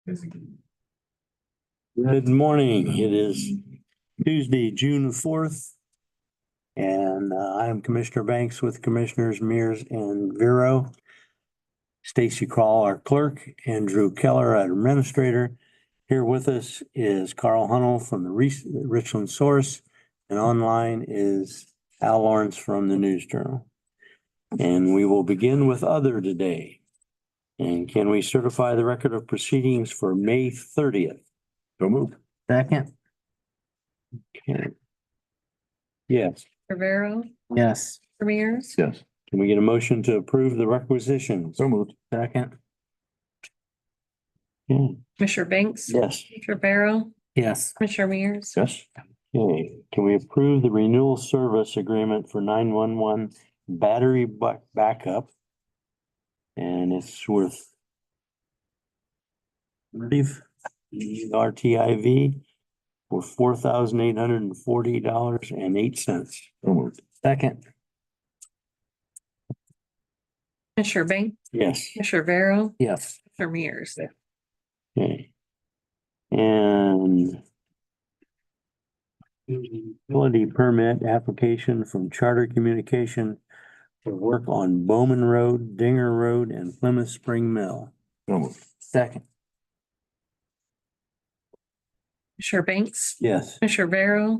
Good morning. It is Tuesday, June 4th. And I am Commissioner Banks with Commissioners Mears and Vero. Stacy Crawl, our clerk, Andrew Keller, our administrator. Here with us is Carl Hunnell from the Richland Source, and online is Al Lawrence from the News Journal. And we will begin with other today. And can we certify the record of proceedings for May 30th? So moved. Second. Okay. Yes. Rivera, Yes. Mears, Yes. Can we get a motion to approve the requisitions? So moved. Second. Okay. Commissioner Banks. Yes. Rivera, Yes. Commissioner Mears. Yes. Okay. Can we approve the renewal service agreement for 911 battery backup? And it's worth RTIV for $4,840.08. So moved. Second. Commissioner Banks, Yes. Commissioner Rivera, Yes. Commissioner Mears. Okay. And utility permit application from Charter Communication for work on Bowman Road, Dinger Road, and Plymouth Spring Mill. So moved. Second. Commissioner Banks, Yes. Commissioner Rivera,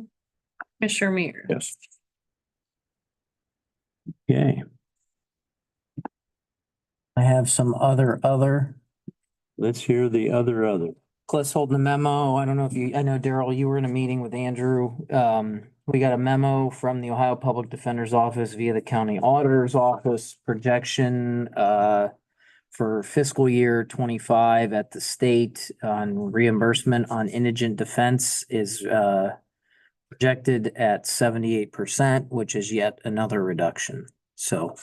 Commissioner Mears. Yes. Okay. I have some other. Let's hear the other. Cliff's holding a memo. I don't know if you, I know Daryl, you were in a meeting with Andrew. We got a memo from the Ohio Public Defender's Office via the County Auditor's Office projection for fiscal year 25 at the state on reimbursement on indigent defense is projected at 78%, which is yet another reduction. So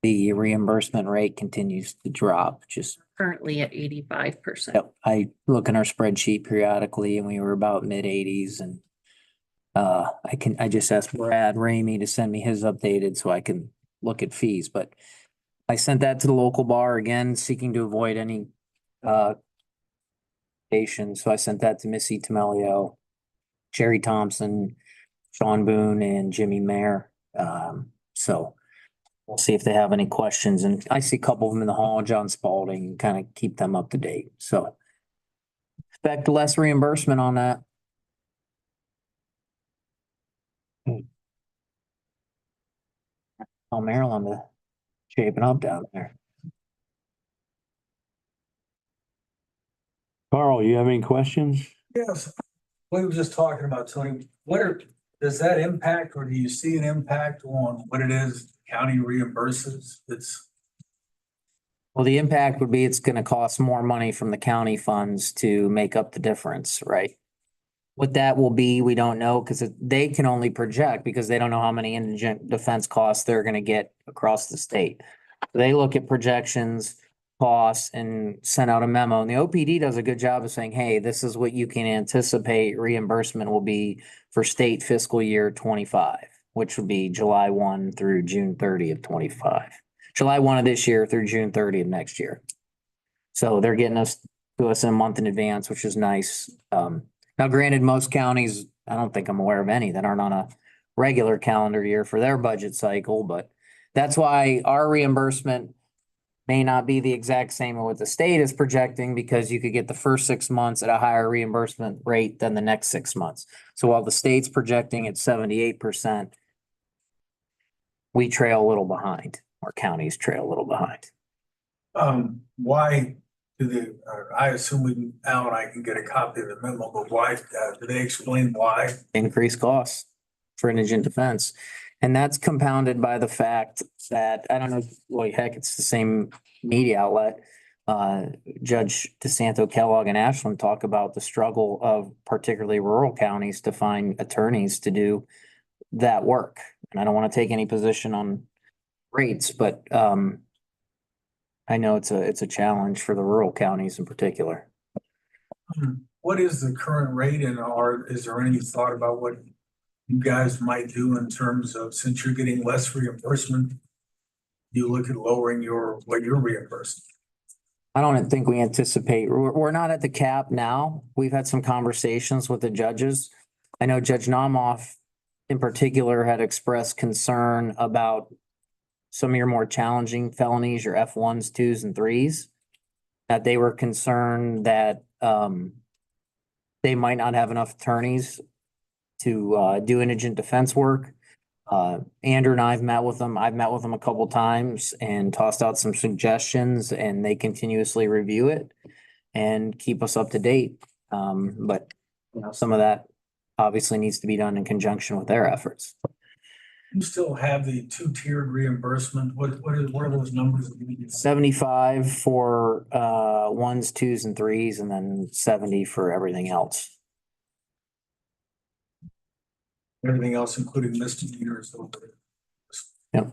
the reimbursement rate continues to drop, just Currently at 85%. Yep, I look in our spreadsheet periodically and we were about mid-80s and I just asked Brad Ramey to send me his updated so I can look at fees, but I sent that to the local bar again, seeking to avoid any so I sent that to Missy Temelio, Jerry Thompson, Sean Boone, and Jimmy Mayer. So we'll see if they have any questions, and I see a couple of them in the hall, John Spalding, kind of keep them up to date, so. Expect less reimbursement on that. Oh, Maryland, shaping up down there. Carl, you have any questions? Yes, we were just talking about, Tony, does that impact, or do you see an impact on what it is the county reimburses? Well, the impact would be it's gonna cost more money from the county funds to make up the difference, right? What that will be, we don't know, because they can only project because they don't know how many indigent defense costs they're gonna get across the state. They look at projections, costs, and send out a memo, and the OPD does a good job of saying, hey, this is what you can anticipate reimbursement will be for state fiscal year 25, which would be July 1 through June 30 of 25. July 1 of this year through June 30 of next year. So they're getting us to us in a month in advance, which is nice. Now granted, most counties, I don't think I'm aware of any that aren't on a regular calendar year for their budget cycle, but that's why our reimbursement may not be the exact same as what the state is projecting, because you could get the first 6 months at a higher reimbursement rate than the next 6 months. So while the state's projecting at 78%, we trail a little behind, or counties trail a little behind. Why do I assume Al and I can get a copy of the memo, but why, do they explain why? Increased costs for indigent defense. And that's compounded by the fact that, I don't know, well, heck, it's the same media outlet. Judge DeSanto Kellogg and Ashland talk about the struggle of particularly rural counties to find attorneys to do that work. And I don't want to take any position on rates, but I know it's a challenge for the rural counties in particular. What is the current rate, and is there any thought about what you guys might do in terms of, since you're getting less reimbursement, you look at lowering what you're reimbursed? I don't think we anticipate, we're not at the cap now. We've had some conversations with the judges. I know Judge Namoff in particular had expressed concern about some of your more challenging felonies, your F1s, 2s, and 3s. That they were concerned that they might not have enough attorneys to do indigent defense work. Andrew and I've met with them. I've met with them a couple times and tossed out some suggestions, and they continuously review it and keep us up to date. But you know, some of that obviously needs to be done in conjunction with their efforts. You still have the two-tiered reimbursement. What are those numbers? 75 for 1s, 2s, and 3s, and then 70 for everything else. Everything else, including misdemeanors. Yep.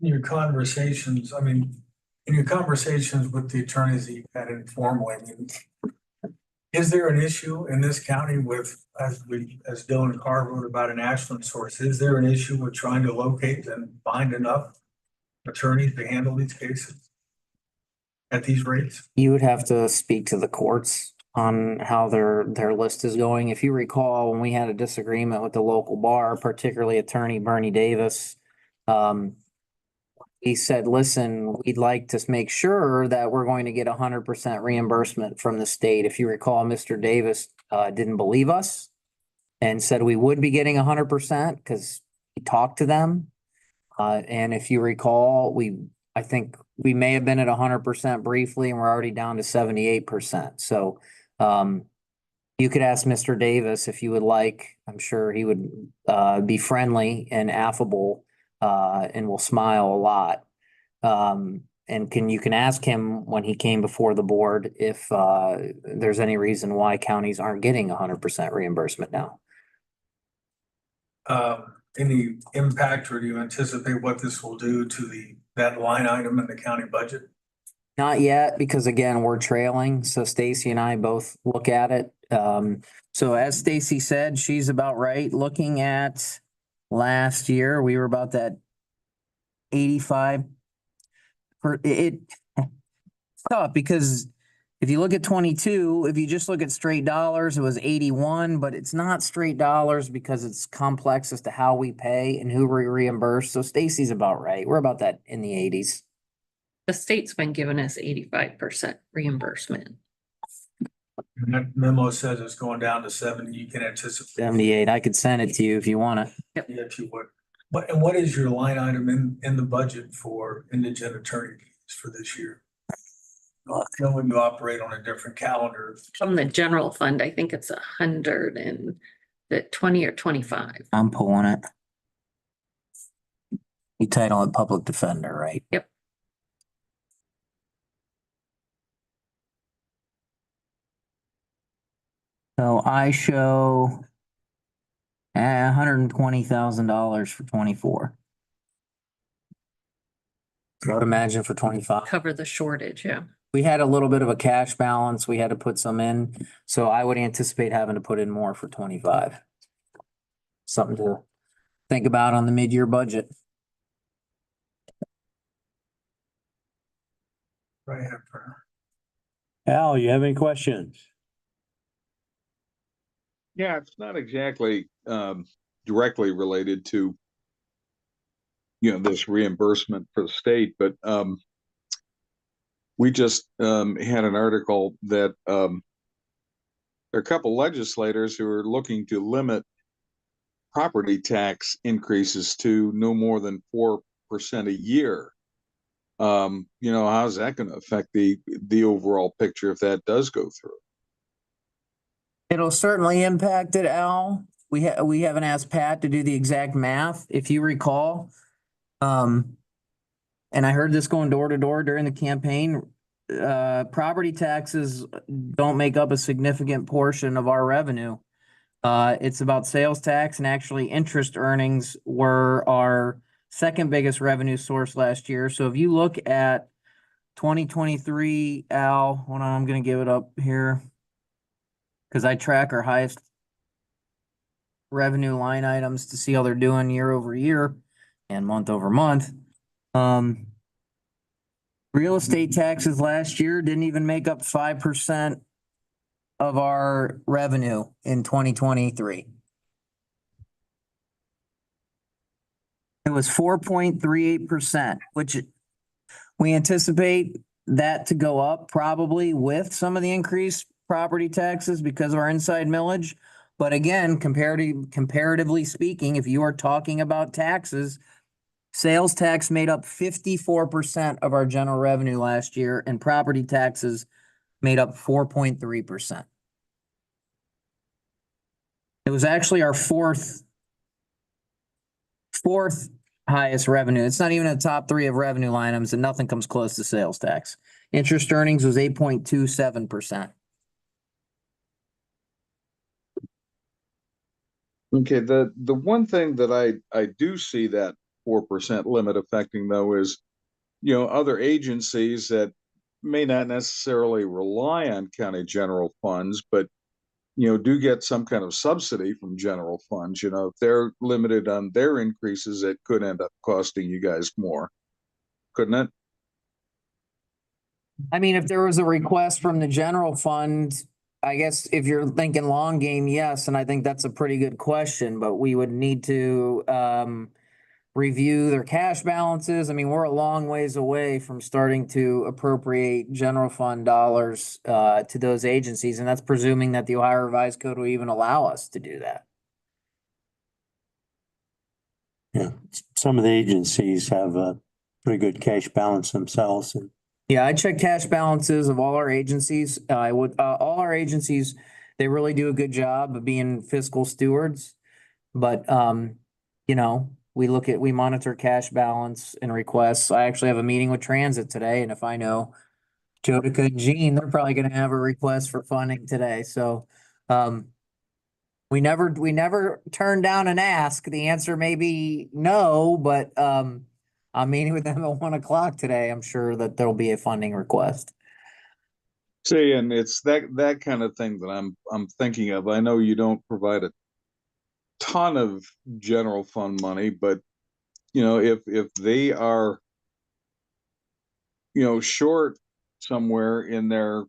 In your conversations, in your conversations with the attorneys that you've had informally, is there an issue in this county with, as Dylan Carr wrote about in Ashland Source, is there an issue with trying to locate and find enough attorneys to handle these cases at these rates? You would have to speak to the courts on how their list is going. If you recall, when we had a disagreement with the local bar, particularly Attorney Bernie Davis, he said, listen, we'd like to make sure that we're going to get 100% reimbursement from the state. If you recall, Mr. Davis didn't believe us and said we would be getting 100% because he talked to them. And if you recall, I think we may have been at 100% briefly, and we're already down to 78%. So you could ask Mr. Davis if you would like. I'm sure he would be friendly and affable and will smile a lot. And you can ask him when he came before the board if there's any reason why counties aren't getting 100% reimbursement now. Any impact, or do you anticipate what this will do to that line item in the county budget? Not yet, because again, we're trailing. So Stacy and I both look at it. So as Stacy said, she's about right. Looking at last year, we were about that 85 it's tough because if you look at 22, if you just look at straight dollars, it was 81, but it's not straight dollars because it's complex as to how we pay and who we reimburse. So Stacy's about right. We're about that in the 80s. The state's been giving us 85% reimbursement. And that memo says it's going down to 70. You can anticipate. 78. I could send it to you if you want to. Yeah, if you would. What is your line item in the budget for indigent attorney fees for this year? When you operate on a different calendar. From the general fund, I think it's 120 or 25. I'm pulling it. You title it public defender, right? Yep. So I show $120,000 for 24. I would imagine for 25. Cover the shortage, yeah. We had a little bit of a cash balance. We had to put some in. So I would anticipate having to put in more for 25. Something to think about on the mid-year budget. Right after. Al, you have any questions? Yeah, it's not exactly directly related to, this reimbursement for the state, but we just had an article that there are a couple legislators who are looking to limit property tax increases to no more than 4% a year. How's that going to affect the overall picture if that does go through? It'll certainly impact it, Al. We haven't asked Pat to do the exact math, if you recall. And I heard this going door to door during the campaign. Property taxes don't make up a significant portion of our revenue. It's about sales tax, and actually interest earnings were our second biggest revenue source last year. So if you look at 2023, Al, hold on, I'm going to give it up here, because I track our highest revenue line items to see how they're doing year over year. and month over month. Real estate taxes last year didn't even make up 5% of our revenue in 2023. It was 4.38%, which we anticipate that to go up probably with some of the increased property taxes because of our inside millage. But again, comparatively speaking, if you are talking about taxes, sales tax made up 54% of our general revenue last year, and property taxes made up 4.3%. It was actually our fourth highest revenue. It's not even in the top three of revenue line items, and nothing comes close to sales tax. Interest earnings was 8.27%. Okay, the one thing that I do see that 4% limit affecting though is, other agencies that may not necessarily rely on county general funds, but do get some kind of subsidy from general funds. If they're limited on their increases, it could end up costing you guys more, couldn't it? I mean, if there was a request from the general fund, I guess if you're thinking long game, yes, and I think that's a pretty good question, but we would need to review their cash balances. I mean, we're a long ways away from starting to appropriate general fund dollars to those agencies, and that's presuming that the Ohio Revised Code will even allow us to do that. Yeah, some of the agencies have a pretty good cash balance themselves, and Yeah, I check cash balances of all our agencies. All our agencies, they really do a good job of being fiscal stewards. But, we monitor cash balance and requests. I actually have a meeting with Transit today, and if I know Jodica and Jean, they're probably gonna have a request for funding today, so, we never turn down an ask. The answer may be no, but, I'm meeting with them at 1:00 today. I'm sure that there'll be a funding request. See, and it's that kind of thing that I'm thinking of. I know you don't provide a ton of general fund money, but if they are short somewhere in their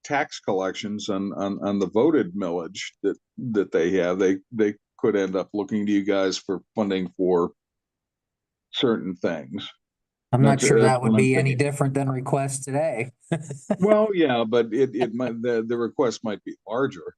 tax collections on the voted millage that they have, they could end up looking to you guys for funding for certain things. I'm not sure That's that would what I'm be any thinking. different than request today. Well, yeah, but it might, the request might be larger.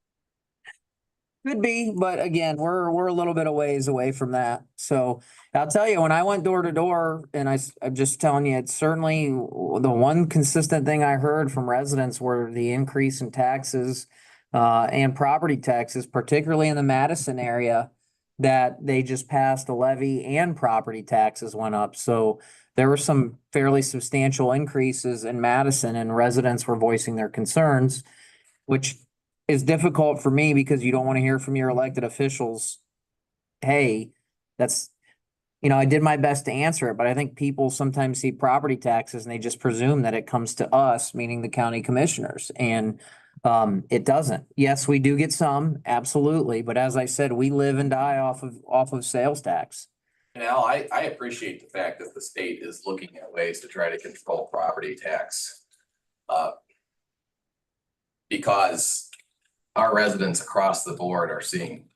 Could be, but again, we're a little bit of ways away from that. So I'll tell you, when I went door to door, and I'm just telling you, it's certainly the one consistent thing I heard from residents were the increase in taxes and property taxes, particularly in the Madison area, that they just passed a levy and property taxes went up. So there were some fairly substantial increases in Madison, and residents were voicing their concerns, which is difficult for me because you don't want to hear from your elected officials, hey, I did my best to answer it, but I think people sometimes see property taxes and they just presume that it comes to us, meaning the county commissioners, and it doesn't. Yes, we do get some, absolutely, but as I said, we live and die off of sales tax. And Al, I appreciate the fact that the state is looking at ways to try to control property tax. Because our residents across the board are seeing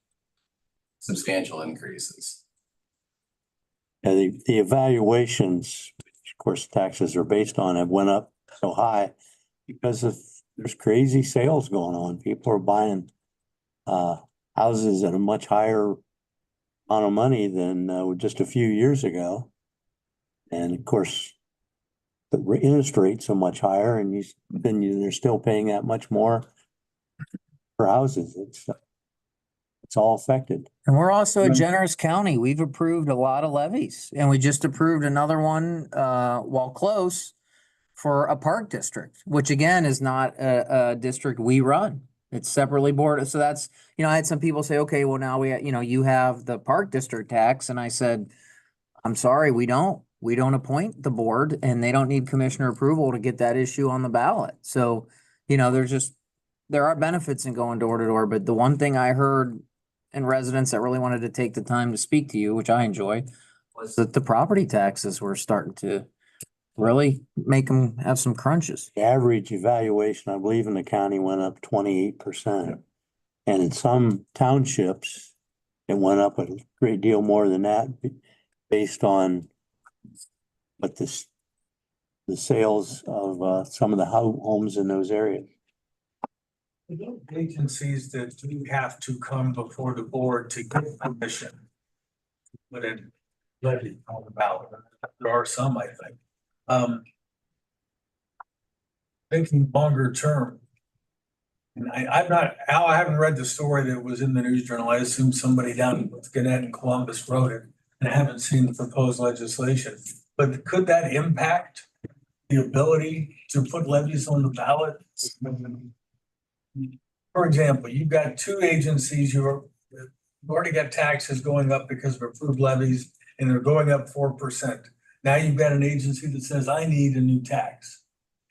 substantial increases. the evaluations, which of course taxes are based on, have went up so high because there's crazy sales going on. People are buying houses at a much higher amount of money than just a few years ago. And of course, the interest rate's so much higher, and they're still paying that much more for houses. It's all affected. And we're also a generous county. We've approved a lot of levies, and we just approved another one, while close, for a park district, which again is not a district we run. It's separately boarded. So that's, I had some people say, okay, well now you have the park district tax. And I said, I'm sorry, we don't appoint the board, and they don't need commissioner approval to get that issue on the ballot. So, there are benefits in going door to door, but the one thing I heard and residents that really wanted to take the time to speak to you, which I enjoy, was that the property taxes were starting to really make them have some crunches. The average evaluation, I believe, in the county went up 28%. And in some townships, it went up a great deal more than that based on what the sales of some of the homes in those areas. Agencies that do have to come before the board to get permission. But it levy on the ballot. There are some, I think. Thinking longer term. And I'm not, Al, I haven't read the story that was in the News Journal. I assume somebody down with Gannett and Columbus wrote it. And I haven't seen the proposed legislation. But could that impact the ability to put levies on the ballot? For example, you've got two agencies, you've already got taxes going up because of approved levies, and they're going up 4%. Now you've got an agency that says, I need a new tax,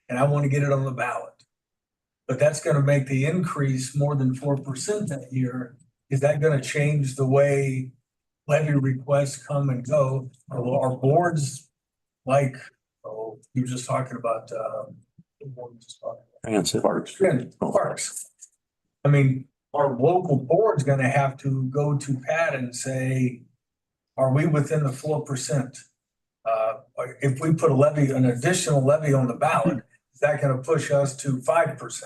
and I want to get it on the ballot. But that's going to make the increase more than 4% that year. Is that going to change the way levy requests come and go? Are boards like, oh, you were just talking about, Parks. I mean, our local board's gonna have to go to Pat and say, are we within the 4%? If we put an additional levy on the ballot, is that gonna push us to 5%?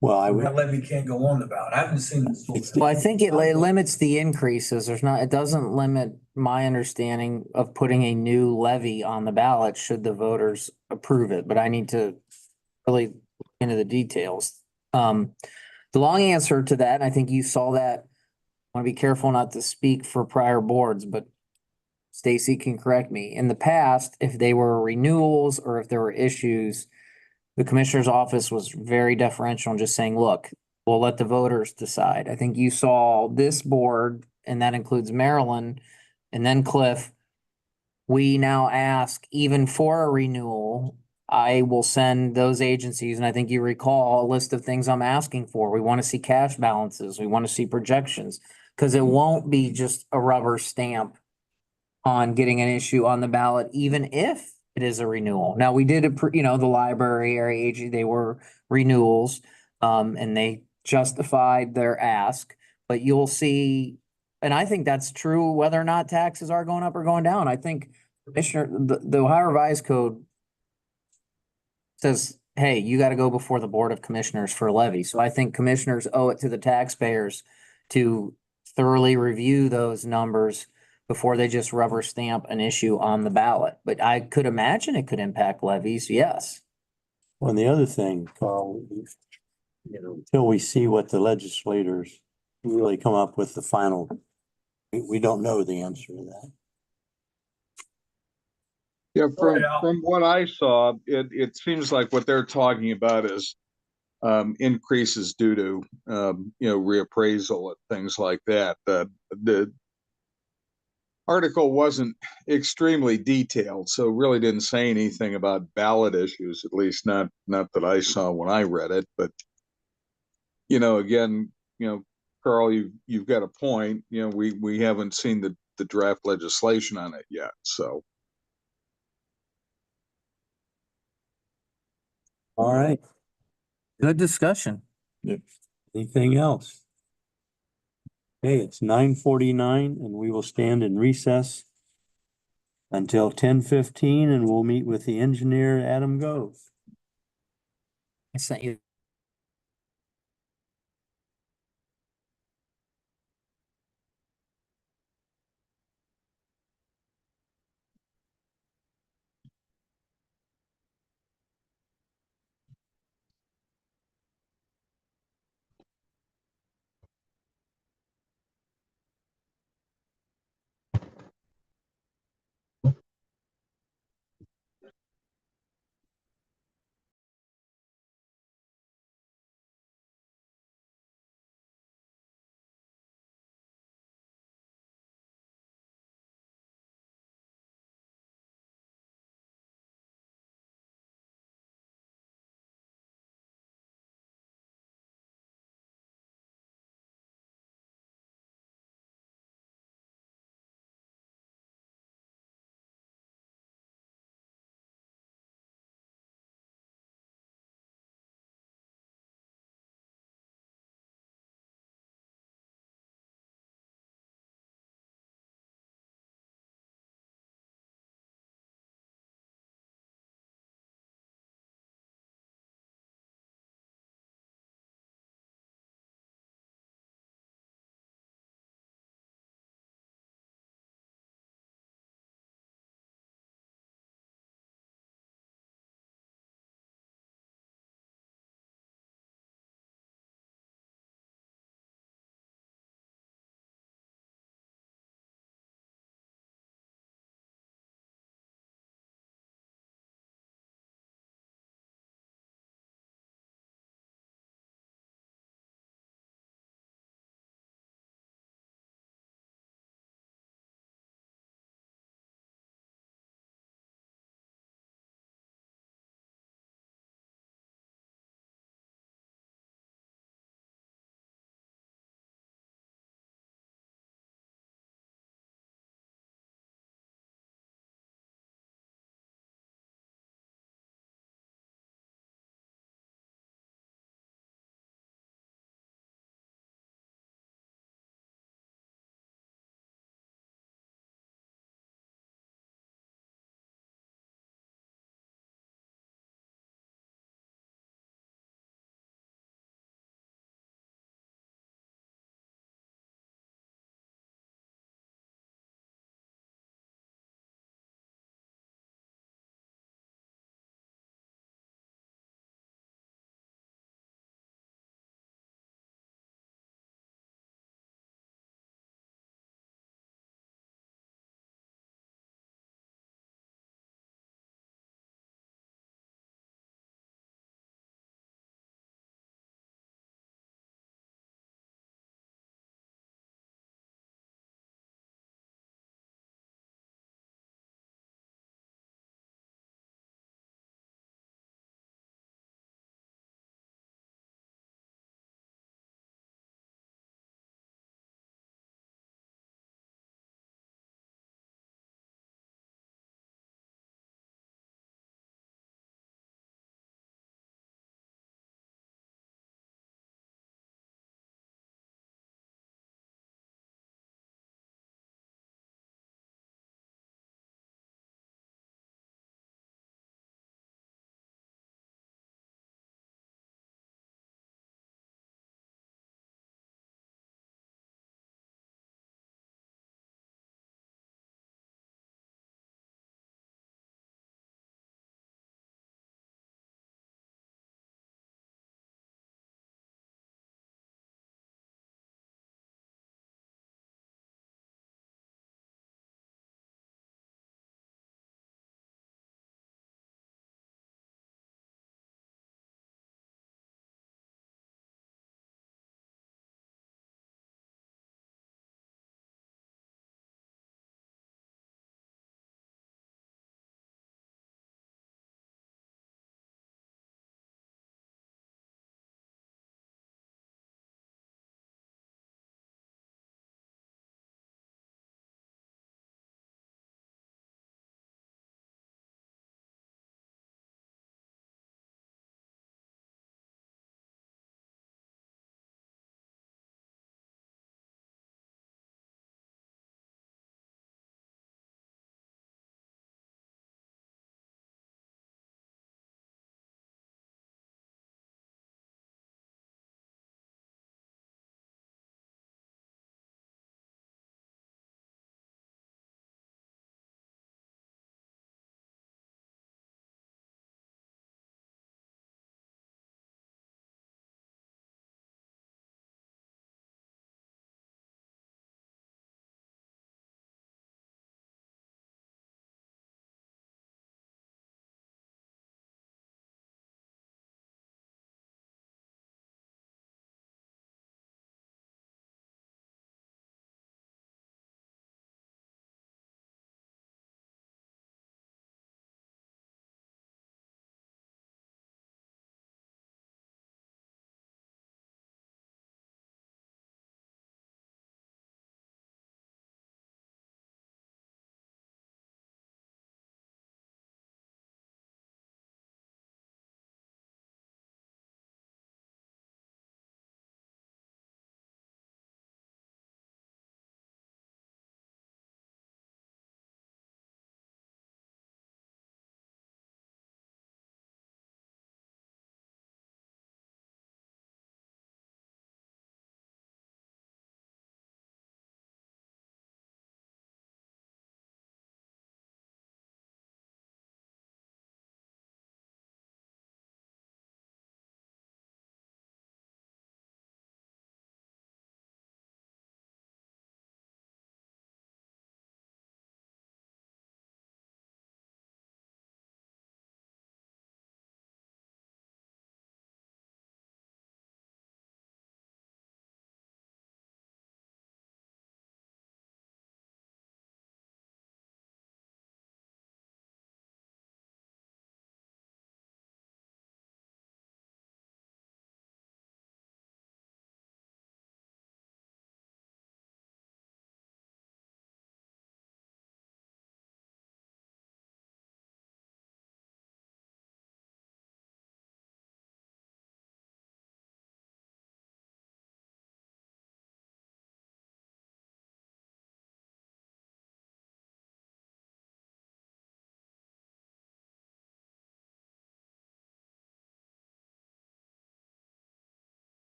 Well, That levy can't go on the ballot. I haven't seen this. Well, I think it limits the increases. It doesn't limit my understanding of putting a new levy on the ballot should the voters approve it, but I need to really look into the details. The long answer to that, and I think you saw that, I want to be careful not to speak for prior boards, but Stacy can correct me. In the past, if they were renewals or if there were issues, the commissioner's office was very deferential in just saying, look, we'll let the voters decide. I think you saw this board, and that includes Maryland and then Cliff. We now ask, even for a renewal, I will send those agencies, and I think you recall a list of things I'm asking for. We want to see cash balances. We want to see projections, because it won't be just a rubber stamp on getting an issue on the ballot, even if it is a renewal. Now, we did, the library area agency, they were renewals, and they justified their ask, but you'll see, and I think that's true whether or not taxes are going up or going down. I think the Ohio Revised Code says, hey, you got to go before the Board of Commissioners for a levy. So I think commissioners owe it to the taxpayers to thoroughly review those numbers before they just rubber stamp an issue on the ballot. But I could imagine it could impact levies, yes. well, and the other thing, Carl, until we see what the legislators really come up with the final, we don't know the answer to that. Yeah, Right, Al. from what I saw, it seems like what they're talking about is increases due to reappraisal and things like that. The article wasn't extremely detailed, so really didn't say anything about ballot issues, at least not that I saw when I read it. But again, Carl, you've got a point. We haven't seen the draft legislation on it yet, so. All right, Good discussion. anything else? Okay, it's 9:49 and we will stand in recess until 10:15, and we'll meet with the engineer, Adam Gove. I sent you.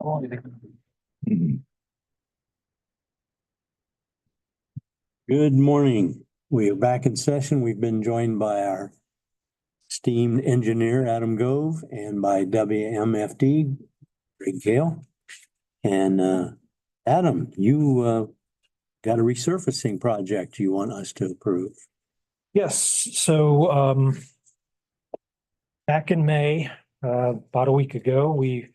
Good morning. We are back in session. We've been joined by our esteemed engineer, Adam Gove, and by WMFD, Greg Gale. And Adam, you got a resurfacing project you want us to approve. Yes, so back in May, about a week ago, we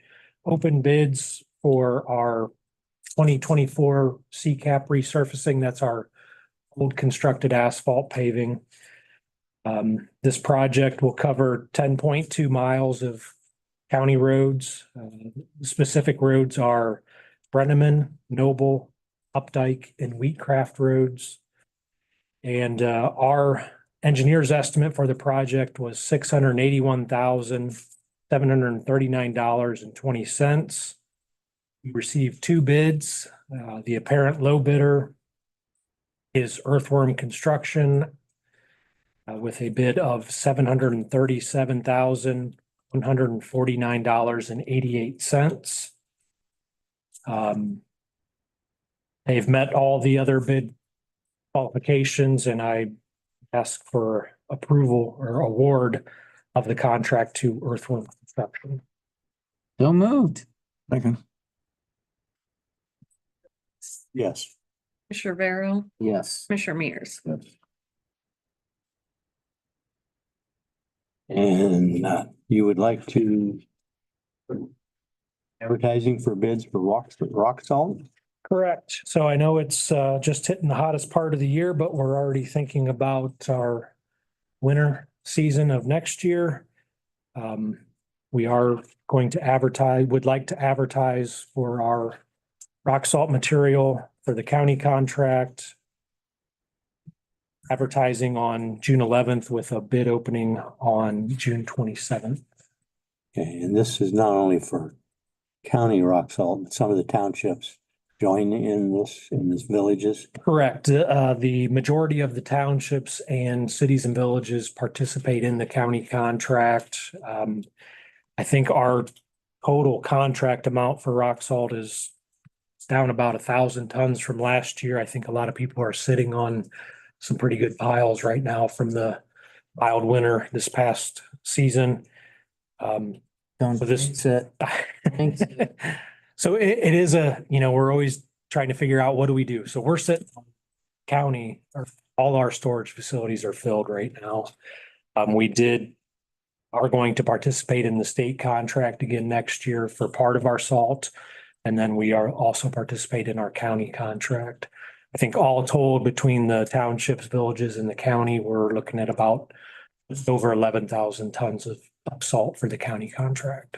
opened bids for our 2024 CCAP resurfacing. That's our old constructed asphalt paving. This project will cover 10.2 miles of county roads. Specific roads are Brenneman, Noble, Updike, and Wheatcraft roads. And our engineer's estimate for the project was $681,739.20. We received two bids. The apparent low bidder is Earthworm Construction with a bid of $737,149.88. They've met all the other bid qualifications, and I ask for approval or award of the contract to Earthworm Construction. So moved. Yes. Commissioner Vero, Yes. Commissioner Mears. And you would like to advertising for bids for rock salt? Correct. So I know it's just hitting the hottest part of the year, but we're already thinking about our winter season of next year. We are going to would like to advertise for our rock salt material for the county contract. Advertising on June 11th with a bid opening on June 27th. Okay, and this is not only for county rock salt, but some of the townships join in this villages. Correct. The majority of the townships and cities and villages participate in the county contract. I think our total contract amount for rock salt is down about 1,000 tons from last year. I think a lot of people are sitting on some pretty good piles right now from the mild winter this past season. Don't So this- jinx it. Thanks. So it is we're always trying to figure out what do we do. So we're sitting on county, or all our storage facilities are filled right now. Are going to participate in the state contract again next year for part of our salt. And then we are also participate in our county contract. I think all told between the townships, villages and the county, we're looking at about just over 11,000 tons of salt for the county contract.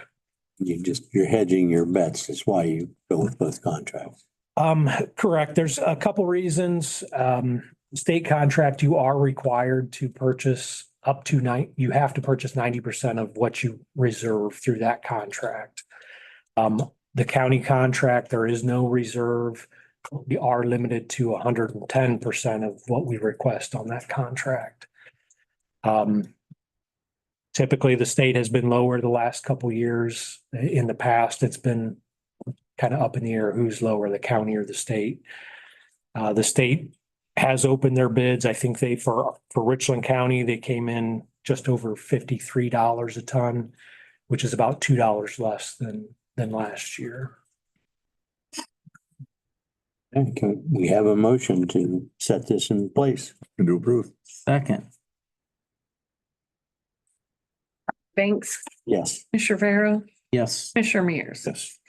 You're hedging your bets. That's why you go with both contracts. Correct. There's a couple reasons. State contract, you are required to purchase you have to purchase 90% of what you reserve through that contract. The county contract, there is no reserve. We are limited to 110% of what we request on that contract. Typically, the state has been lower the last couple of years. In the past, it's been kind of up in the air who's lower, the county or the state. The state has opened their bids. I think for Richland County, they came in just over $53 a ton, which is about $2 less than last year. Okay, we have a motion to set this in place and to approve. Second. Banks, Yes. Commissioner Vero, Yes. Commissioner Mears. Yes.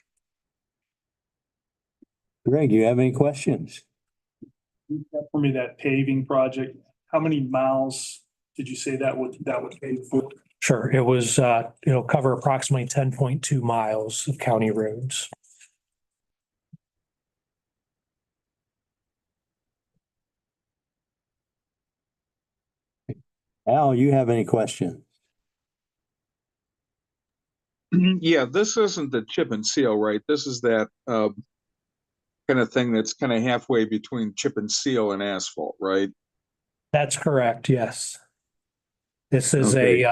Greg, you have any questions? For me, that paving project, how many miles did you say that would pave for? Sure. It was, it'll cover approximately 10.2 miles of county roads. Al, you have any questions? Yeah, this isn't the chip and seal, right? This is that kind of thing that's kind of halfway between chip and seal and asphalt, right? That's correct. Yes. This is Okay.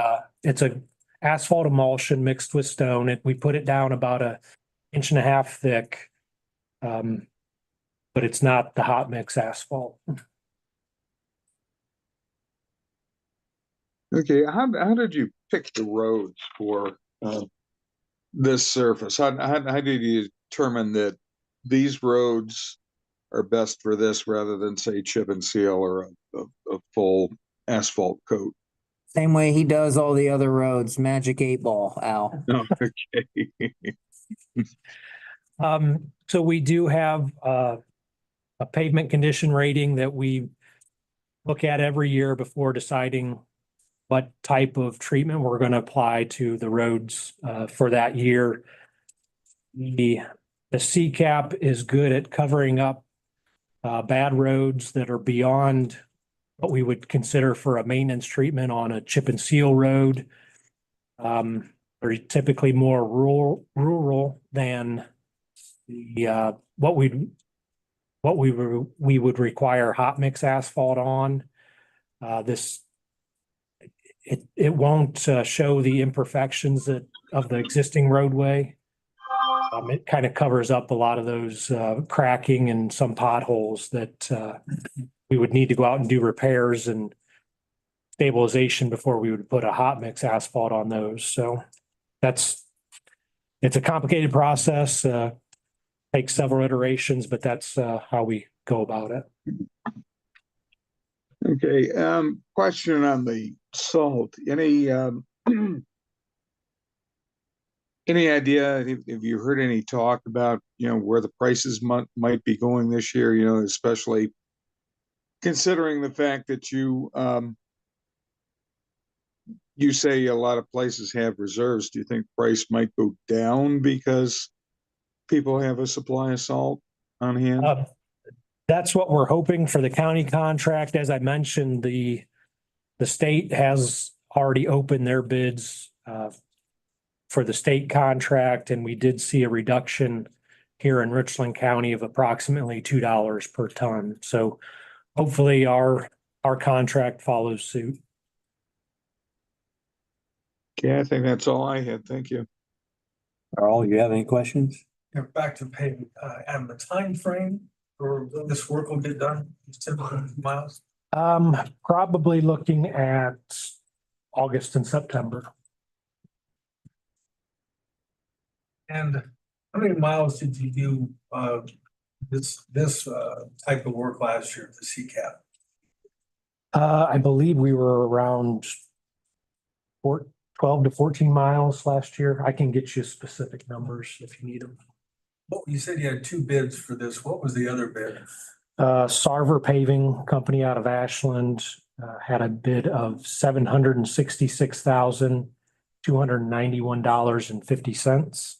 it's a asphalt emulsion mixed with stone. We put it down about a inch and a half thick. But it's not the hot mix asphalt. Okay, how did you pick the roads for this surface? How did you determine that these roads are best for this rather than say chip and seal or a full asphalt coat? Same way he does all the other roads, magic 8 ball, Al. Okay. So we do have a pavement condition rating that we look at every year before deciding what type of treatment we're going to apply to the roads for that year. The CCAP is good at covering up bad roads that are beyond what we would consider for a maintenance treatment on a chip and seal road. Are typically more rural than the what we would require hot mix asphalt on. It won't show the imperfections of the existing roadway. It kind of covers up a lot of those cracking and some potholes that we would need to go out and do repairs and stabilization before we would put a hot mix asphalt on those. So it's a complicated process, takes several iterations, but that's how we go about it. Okay, question on the salt. Any any idea if you heard any talk about, where the prices might be going this year, especially considering the fact that you say a lot of places have reserves. Do you think price might go down because people have a supply of salt on hand? That's what we're hoping for the county contract. As I mentioned, the state has already opened their bids for the state contract, and we did see a reduction here in Richland County of approximately $2 per ton. So hopefully our contract follows suit. Okay, I think that's all I had. Thank you. Carl, you have any questions? Yeah, back to paving, and the time frame for when this work will get done, it's typical miles. Probably looking at August and September. And how many miles did you do, this type of work last year, the CCAP? I believe we were around 12 to 14 miles last year. I can get you specific numbers if you need them. Well, you said you had 2 bids for this. What was the other bid? Sarver Paving Company out of Ashland had a bid of $766,291.50.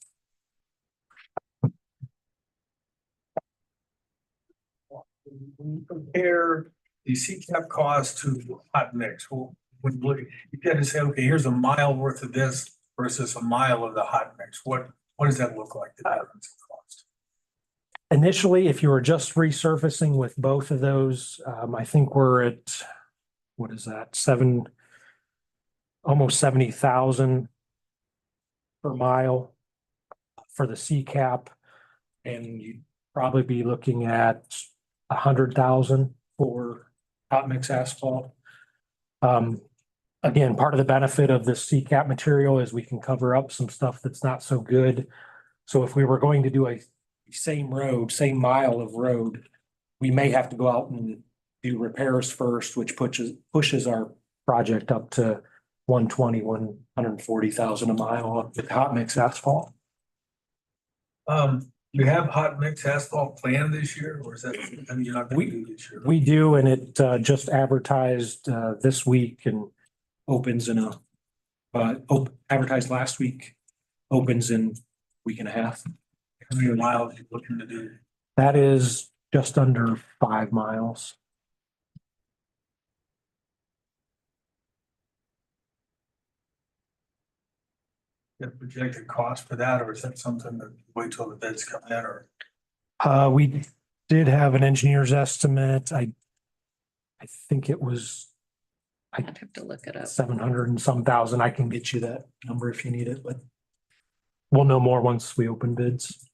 When you compare the CCAP cost to hot mix, well, when you had to say, okay, here's a mile worth of this versus a mile of the hot mix. What does that look like? The difference in cost? Initially, if you were just resurfacing with both of those, I think we're at, what is that, almost 70,000 per mile for the CCAP. And you'd probably be looking at 100,000 for hot mix asphalt. Again, part of the benefit of this CCAP material is we can cover up some stuff that's not so good. So if we were going to do a same mile of road, we may have to go out and do repairs first, which pushes our project up to 140,000 a mile with hot mix asphalt. You have hot mix asphalt planned this year, or is that, you're not going to do this year? We do, and it just advertised this week and opens in advertised last week, opens in a week and a half. How many miles are you looking to do? That is just under 5 miles. The projected cost for that, or is that something that wait till the bids come in, or? We did have an engineer's estimate. I think it was I'd have to look it up. 700 and some thousand. I can get you that number if you need it, but We'll know more once we open bids.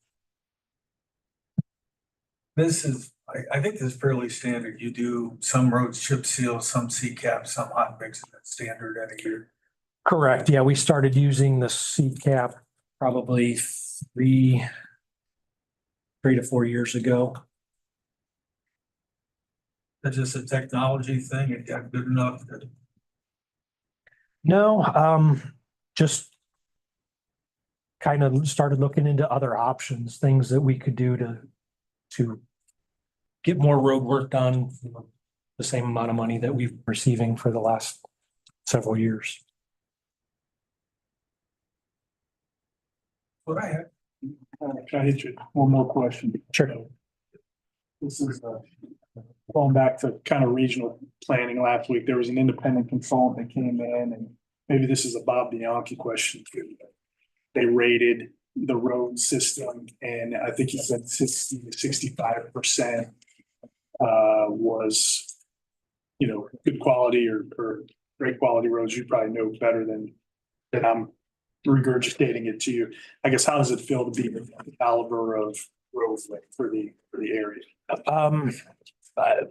This is, I think this is fairly standard. You do some roads chip seal, some C-cap, some hot mix, and that's standard at a year. Correct. Yeah, we started using the CCAP probably 3 to 4 years ago. That's just a technology thing. It got good enough that No, just kind of started looking into other options, things that we could do to get more road work done for the same amount of money that we've been receiving for the last several years. what I had. Can I hit you? One more question. Sure. This is, going back to kind of regional planning last week, there was an independent consultant that came in, and maybe this is a Bob Bianchi question too. They rated the road system, and I think he said 60 to 65% was, good quality or great quality roads. You probably know better than I'm regurgitating it to you. I guess, how does it feel to be the caliber of road for the area? I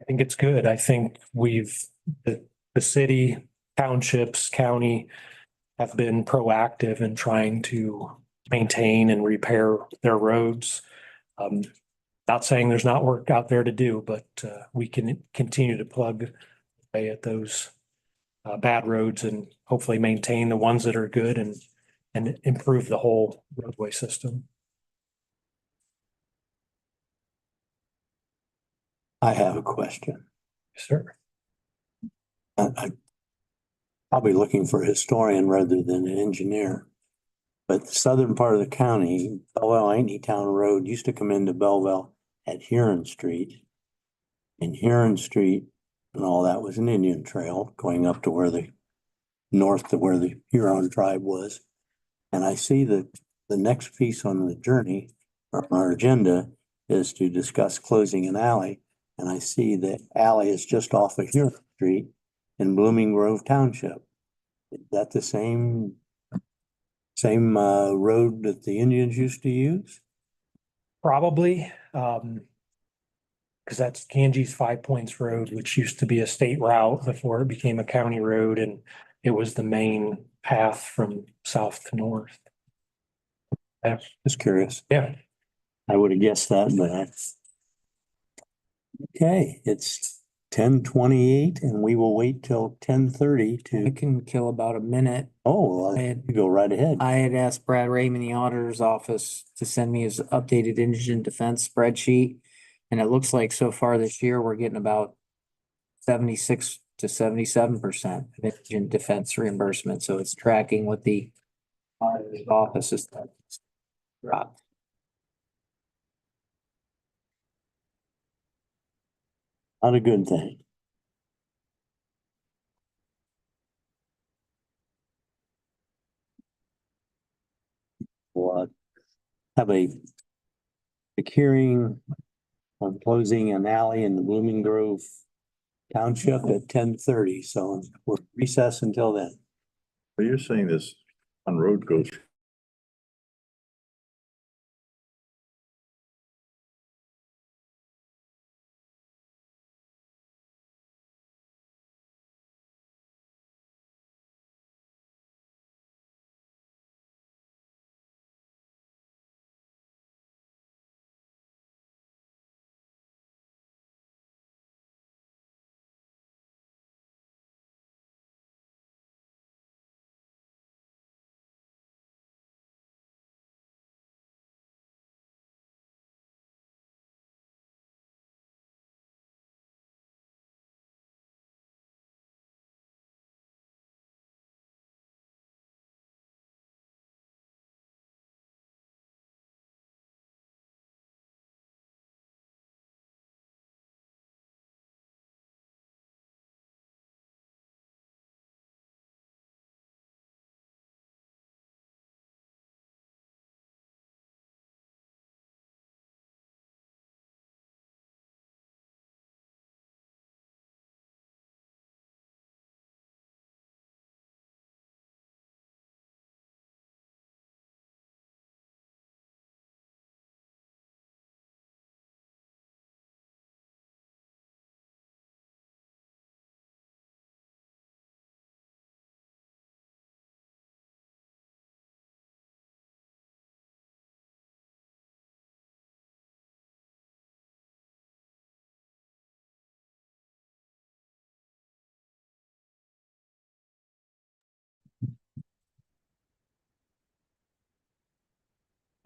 think it's good. I think the city, townships, county have been proactive in trying to maintain and repair their roads. Not saying there's not work out there to do, but we can continue to plug away at those bad roads and hopefully maintain the ones that are good and improve the whole roadway system. I have a question. Sure. I'm probably looking for a historian rather than an engineer. But the southern part of the county, Belleville Town Road used to come into Belleville at Huron Street. And Huron Street and all that was an Indian trail going up to north to where the Huron tribe was. And I see that the next piece on the journey, or our agenda, is to discuss closing an alley. And I see the alley is just off of Huron Street in Blooming Grove Township. Is that the same road that the Indians used to use? Probably, because that's Kanji's Five Points Road, which used to be a state route before it became a county road, and it was the main path from south to north. Just curious. Yeah. I would have guessed that, but that's. Okay, it's 10:28 and we will wait till 10:30 I to, can kill about a minute. you go right ahead. I had asked Brad Raymond, the auditor's office, to send me his updated indigent defense spreadsheet. And it looks like so far this year, we're getting about 76 to 77% of indigent defense reimbursement. So it's tracking what the auditor's office is dropped. Not a good thing. We'll have a hearing on closing an alley in the Blooming Grove Township at 10:30. So we're recess until then. But you're saying this on road goes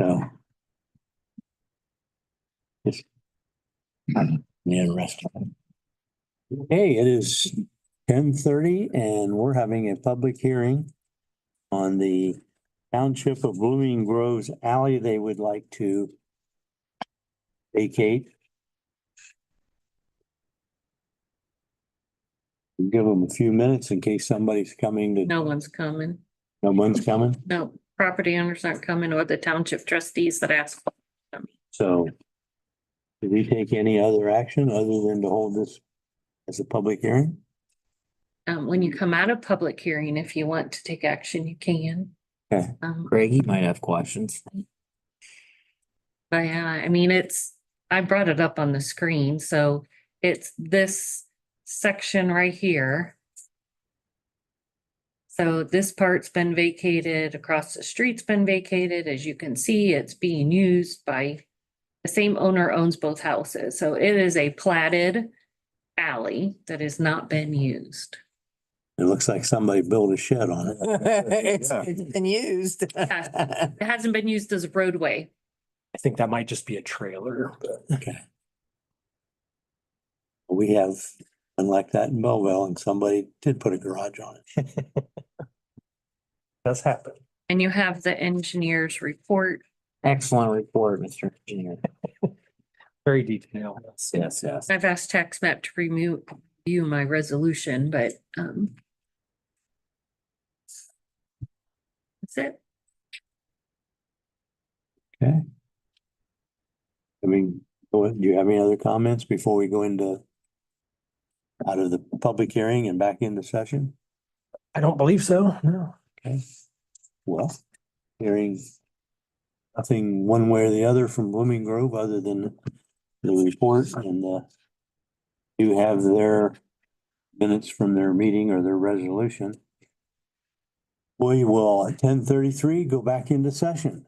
So. It's interesting. Okay, it is 10:30 and we're having a public hearing on the Township of Blooming Groves alley they would like to vacate. Give them a few minutes in case somebody's coming to, No one's coming. no one's coming. No, property owners aren't coming or the township trustees that ask. So did we take any other action other than to hold this as a public hearing? When you come out of public hearing, if you want to take action, you can. Okay. Greg, you might have questions. But yeah, I mean, I brought it up on the screen, so it's this section right here. So this part's been vacated, across the street's been vacated. As you can see, it's being used by the same owner owns both houses. So it is a platted alley that has not been used. It looks like somebody built a shed on it. It's been used. It hasn't been used as a roadway. I think that might just be a trailer, but Okay. We have one like that in Belleville and somebody did put a garage on it. does happen. And you have the engineer's report. Excellent report, Mr. Engineer. Very detailed. Yes, yes. I've asked tax map to review my resolution, but that's it. Okay. I mean, do you have any other comments before we go into out of the public hearing and back into session? I don't believe so, no. Okay. Well, hearing nothing one way or the other from Blooming Grove other than the report and you have their minutes from their meeting or their resolution. We will at 10:33 go back into session.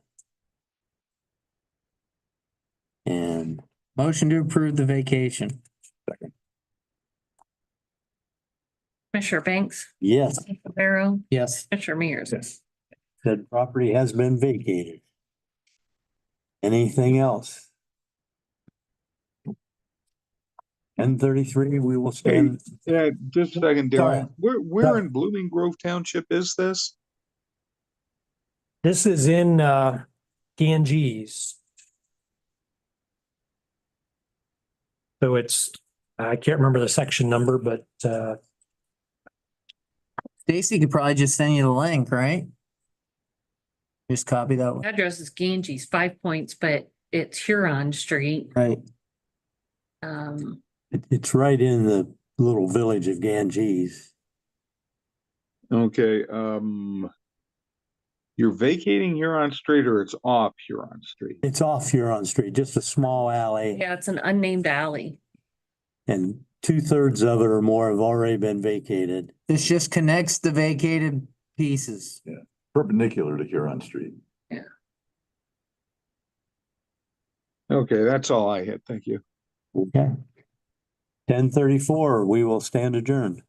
And Motion to approve the vacation. Commissioner Banks, yes, Barrow, Yes. Commissioner Mears. Yes. said property has been vacated. Anything else? 10:33, we will stand. Yeah, just a second, Sorry. Darren. Where Sorry. in Blooming Grove Township is this? This is in Ganges. So it's, I can't remember the section number, but Stacy could probably just send you the link, right? Just copy that one. Address is Ganges, 5 Points, but it's Huron Street. Right. It's right in the little village of Ganges. Okay, you're vacating Huron Street or it's off Huron Street? It's off Huron Street, just a small alley, Yeah, it's an unnamed alley. and 2/3 of it or more have already been vacated. This just connects the vacated pieces. Perpendicular to Huron Street. Okay, that's all I had. Thank you. Okay. 10:34, we will stand adjourned.